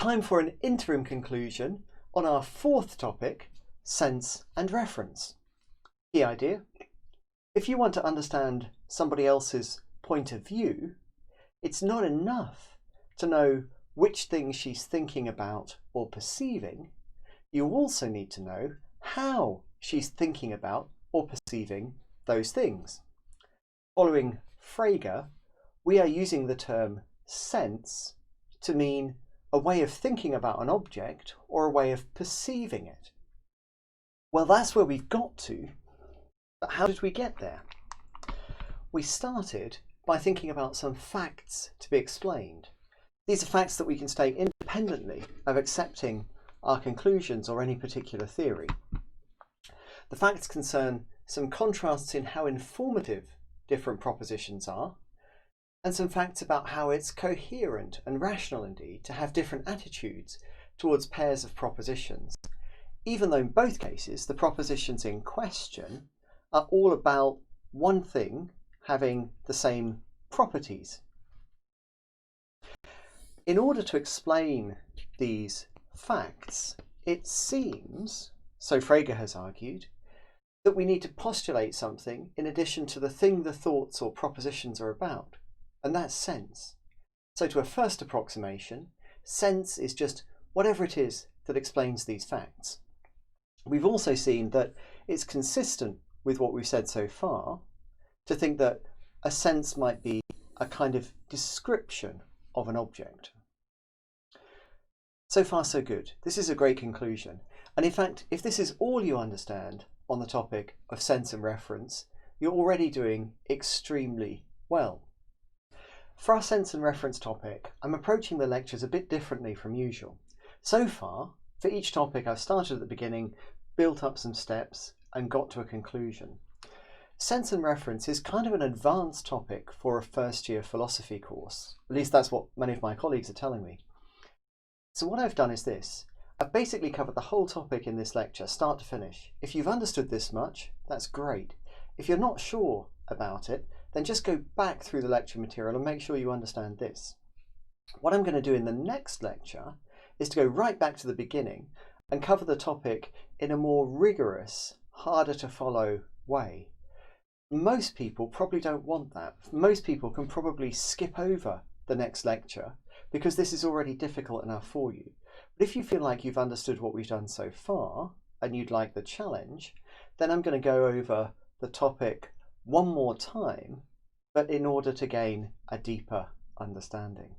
Time for an interim conclusion on our fourth topic, sense and reference. Key idea: if you want to understand somebody else's point of view, it's not enough to know which things she's thinking about or perceiving. You also need to know how she's thinking about or perceiving those things. Following Frege, we are using the term sense to mean a way of thinking about an object or a way of perceiving it. Well, that's where we've got to, but how did we get there? We started by thinking about some facts to be explained. These are facts that we can state independently of accepting our conclusions or any particular theory. The facts concern some contrasts in how informative different propositions are, and some facts about how it's coherent and rational indeed to have different attitudes towards pairs of propositions, even though in both cases the propositions in question are all about one thing having the same properties. In order to explain these facts, it seems, so Frege has argued, that we need to postulate something in addition to the thing the thoughts or propositions are about, and that's sense. So to a first approximation, sense is just whatever it is that explains these facts. We've also seen that it's consistent with what we've said so far to think that a sense might be a kind of description of an object. So far so good. This is a great conclusion. And in fact, if this is all you understand on the topic of sense and reference, you're already doing extremely well. For our sense and reference topic, I'm approaching the lectures a bit differently from usual. So far, for each topic, I've started at the beginning, built up some steps, and got to a conclusion. Sense and reference is kind of an advanced topic for a first-year philosophy course. At least that's what many of my colleagues are telling me. So what I've done is this. I've basically covered the whole topic in this lecture, start to finish. If you've understood this much, that's great. If you're not sure about it, then just go back through the lecture material and make sure you understand this. What I'm going to do in the next lecture is to go right back to the beginning and cover the topic in a more rigorous, harder to follow way. Most people probably don't want that. Most people can probably skip over the next lecture because this is already difficult enough for you. But if you feel like you've understood what we've done so far and you'd like the challenge, then I'm going to go over the topic one more time, but in order to gain a deeper understanding.